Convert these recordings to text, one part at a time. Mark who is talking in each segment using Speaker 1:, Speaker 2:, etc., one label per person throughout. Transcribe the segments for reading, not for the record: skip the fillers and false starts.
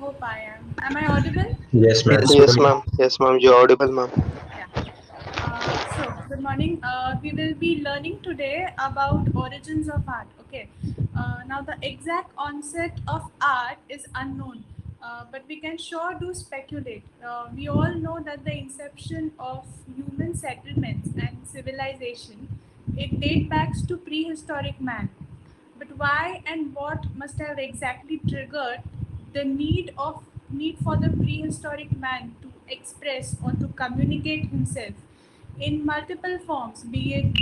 Speaker 1: Hope I am. Am I audible?
Speaker 2: Yes, ma'am.
Speaker 3: Yes, ma'am. Yes, ma'am. You're audible, ma'am.
Speaker 1: Yeah. Good morning. We will be learning today about origins of art. Okay. Now, the exact onset of art is unknown, but we can sure do speculate. We all know that the inception of human settlements and civilization it dates back to prehistoric man. But why and what must have exactly triggered the need for the prehistoric man to express or to communicate himself in multiple forms, be it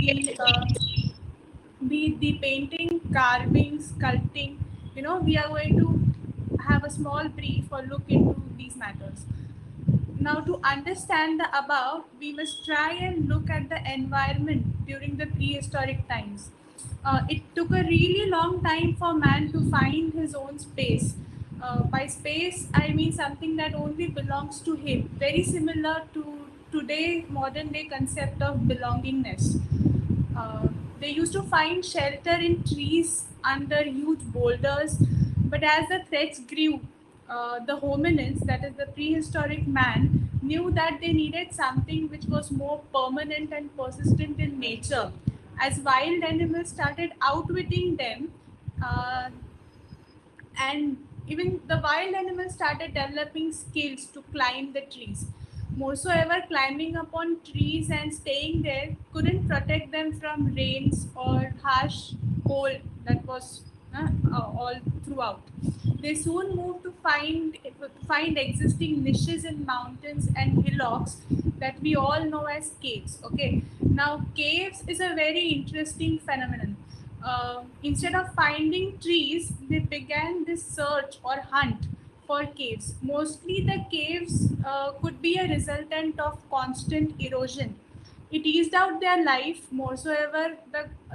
Speaker 1: the painting, carving, sculpting. We are going to have a small brief or look into these matters. Now, to understand the above, we must try and look at the environment during the prehistoric times. It took a really long time for man to find his own space. By space, I mean something that only belongs to him, very similar to today modern day concept of belongingness. Uh, they used to find shelter in trees under huge boulders, but as the threats grew, the hominins, that is the prehistoric man, knew that they needed something which was more permanent and persistent in nature. As wild animals started outwitting them, uh, and even the wild animals started developing skills to climb the trees. Moreover, climbing upon trees and staying there couldn't protect them from rains or harsh cold that was all throughout. They soon moved to find existing niches in mountains and hillocks that we all know as caves. Okay, now caves is a very interesting phenomenon. Instead of finding trees, they began this search or hunt for caves. Mostly, the caves could be a resultant of constant erosion. It eased out their life. Moreover,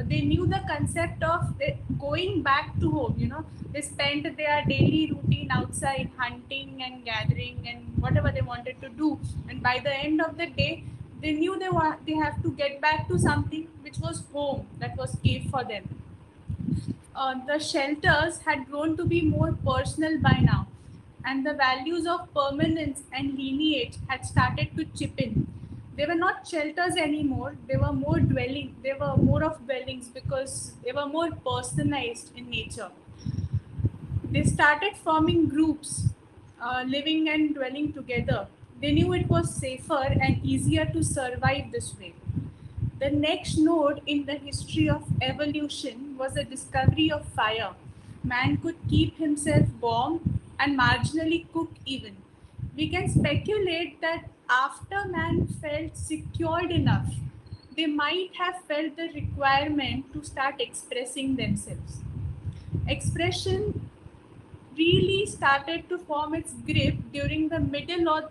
Speaker 1: they knew the concept of going back to home. They spent their daily routine outside hunting and gathering and whatever they wanted to do. And by the end of the day, they knew they have to get back to something which was home, that was cave for them. The shelters had grown to be more personal by now, and the values of permanence and lineage had started to chip in. They were not shelters anymore, they were more of dwellings because they were more personalized in nature. They started forming groups, living and dwelling together. They knew it was safer and easier to survive this way. The next node in the history of evolution was the discovery of fire. Man could keep himself warm and marginally cook even. We can speculate that after man felt secured enough, they might have felt the requirement to start expressing themselves. Expression really started to form its grip during the middle or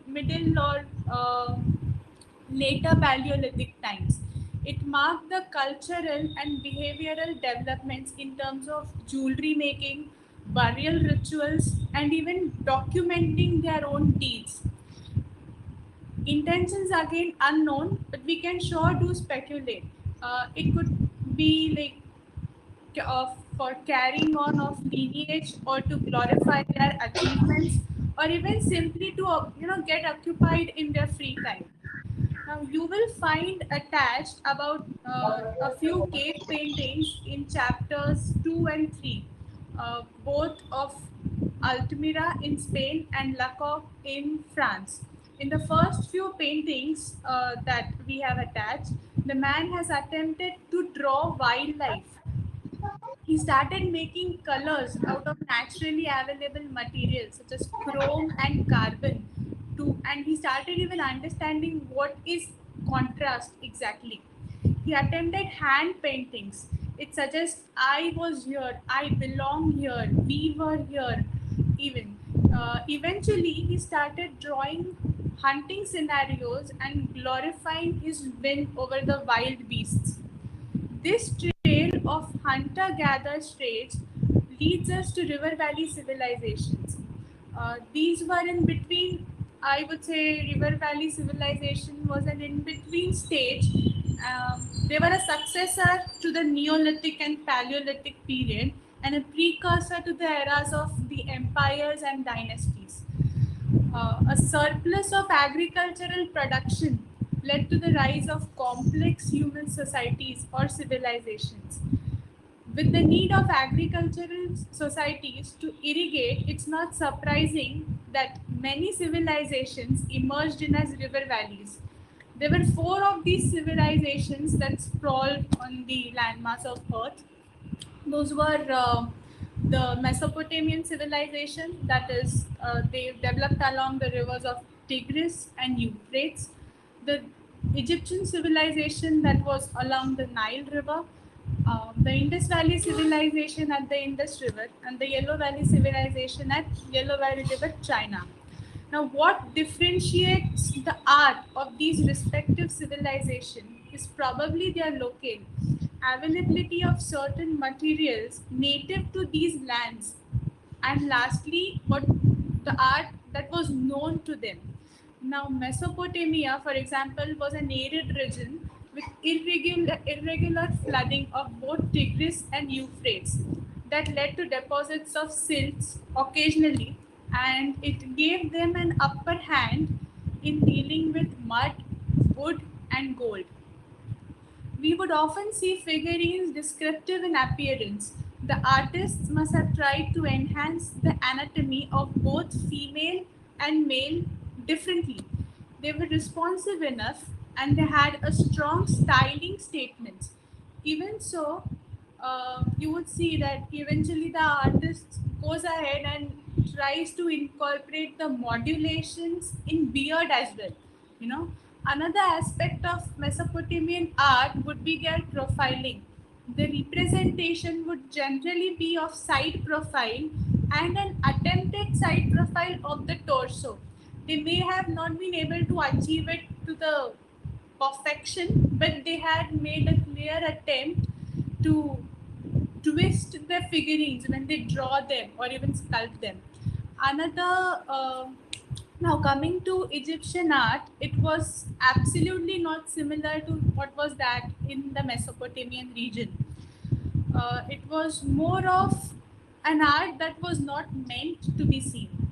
Speaker 1: later Paleolithic times. It marked the cultural and behavioral developments in terms of jewelry making, burial rituals, and even documenting their own deeds. Intentions again unknown, but we can sure do speculate. It could be like for carrying on of lineage or to glorify their achievements or even simply to get occupied in their free time. Now you will find attached about a few cave paintings in chapters 2 and 3, both of Altamira in Spain and Lacoque in France. In the first few paintings that we have attached, the man has attempted to draw wildlife. He started making colors out of naturally available materials such as chrome and carbon too, and he started even understanding what is contrast exactly. He attempted hand paintings. It suggests I was here, I belong here, we were here. Even eventually he started drawing hunting scenarios and glorifying his win over the wild beasts. This trail of hunter-gatherer traits leads us to river valley civilizations. These were in between. I would say river valley civilization was an in-between stage. They were a successor to the Neolithic and Paleolithic period, and a precursor to the eras of the empires and dynasties. A surplus of agricultural production led to the rise of complex human societies or civilizations. With the need of agricultural societies to irrigate, it's not surprising that many civilizations emerged in as river valleys. There were four of these civilizations that sprawled on the landmass of Earth. Those were the Mesopotamian civilization, that is, they developed along the rivers of Tigris and Euphrates. The Egyptian civilization that was along the Nile River, the Indus Valley civilization at the Indus River, and the Yellow Valley civilization at Yellow Valley River, China. Now, what differentiates the art of these respective civilizations is probably their locale, availability of certain materials native to these lands, and lastly, what the art that was known to them. Now, Mesopotamia, for example, was an arid region with irregular flooding of both Tigris and Euphrates that led to deposits of silts occasionally, and it gave them an upper hand in dealing with mud, wood, and gold. We would often see figurines descriptive in appearance. The artists must have tried to enhance the anatomy of both female and male differently. They were responsive enough and they had a strong styling statement. Even so, you would see that eventually the artist goes ahead and tries to incorporate the modulations in beard as well. You know, another aspect of Mesopotamian art would be their profiling. The representation would generally be of side profile and an attempted side profile of the torso. They may have not been able to achieve it to the perfection, but they had made a clear attempt to twist the figurines when they draw them or even sculpt them. Another Now, coming to Egyptian art, it was absolutely not similar to what was that in the Mesopotamian region. It was more of an art that was not meant to be seen.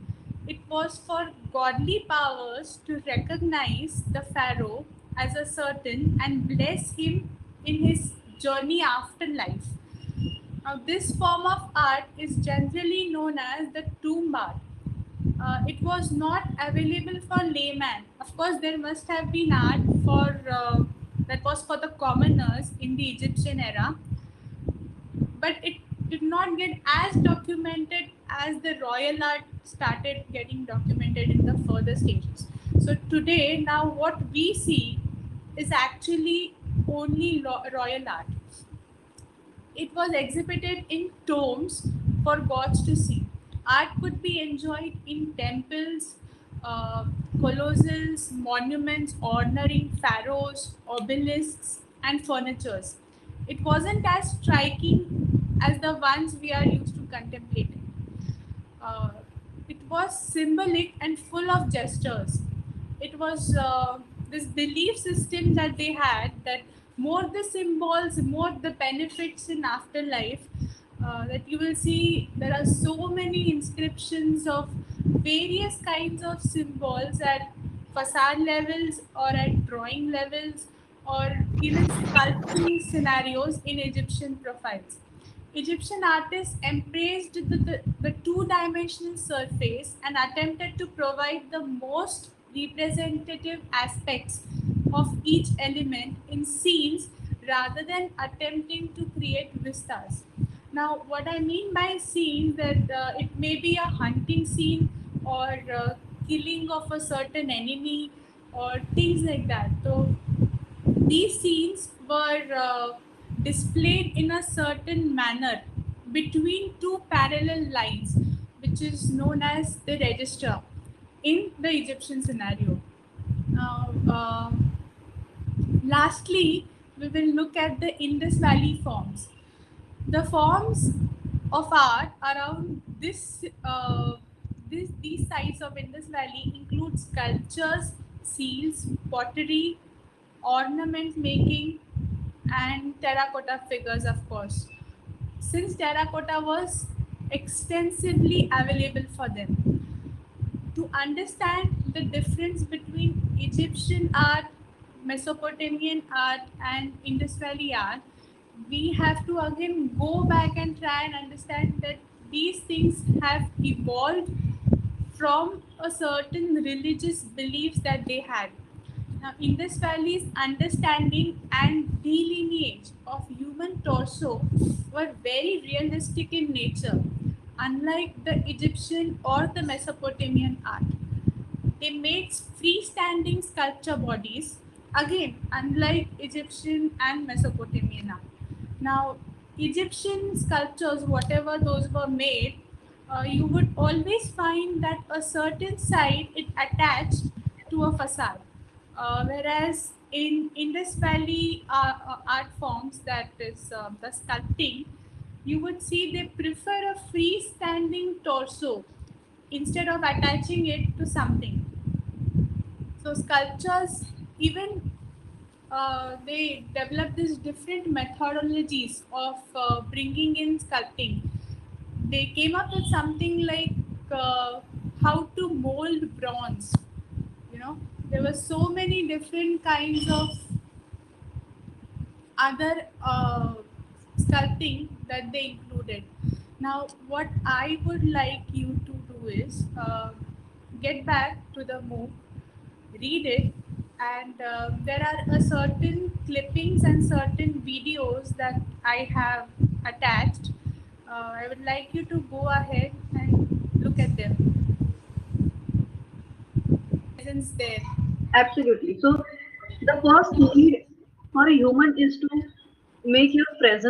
Speaker 1: It was for godly powers to recognize the pharaoh as a certain and bless him in his journey after life. Now, this form of art is generally known as the tomb art. It was not available for layman. Of course, there must have been art for that was for the commoners in the Egyptian era, but it did not get as documented as the royal art started getting documented in the further stages. So today, now what we see is actually only royal art. It was exhibited in tombs for gods to see. Art could be enjoyed in temples, colossals, monuments honoring pharaohs, obelisks, and furnitures. It wasn't as striking as the ones we are used to contemplating. Uh, it was symbolic and full of gestures. It was this belief system that they had that more the symbols, more the benefits in afterlife. That you will see there are so many inscriptions of various kinds of symbols at facade levels or at drawing levels or even sculpting scenarios in Egyptian profiles. Egyptian artists embraced the two-dimensional surface and attempted to provide the most representative aspects of each element in scenes rather than attempting to create vistas. Now, what I mean by scene that it may be a hunting scene or killing of a certain enemy or things like that. So these scenes were displayed in a certain manner between two parallel lines, which is known as the register in the Egyptian scenario. Now, lastly, we will look at the Indus Valley forms. The forms of art around these sites of Indus Valley include sculptures, seals, pottery, ornament making, and terracotta figures, of course. since terracotta was extensively available for them. To understand the difference between Egyptian art, Mesopotamian art, and Indus Valley art, we have to again go back and try and understand that these things have evolved from a certain religious beliefs that they had. Now, Indus Valley's understanding and delineage of human torso were very realistic in nature, unlike the Egyptian or the Mesopotamian art. They made freestanding sculpture bodies, again, unlike Egyptian and Mesopotamian art. Now, Egyptian sculptures, whatever those were made, you would always find that a certain side it attached to a facade. Whereas in Indus Valley art forms, that is the sculpting, you would see they prefer a freestanding torso instead of attaching it to something. So sculptures, even they develop these different methodologies of bringing in sculpting. They came up with something like how to mold bronze. You know, there were so many different kinds of other sculpting that they included. Now, what I would like you to do is get back to the MOOC, read it, and there are a certain clippings and certain videos that I have attached. I would like you to go ahead and look at them. Presence there.
Speaker 2: Absolutely. So the first need for a human is to make your presence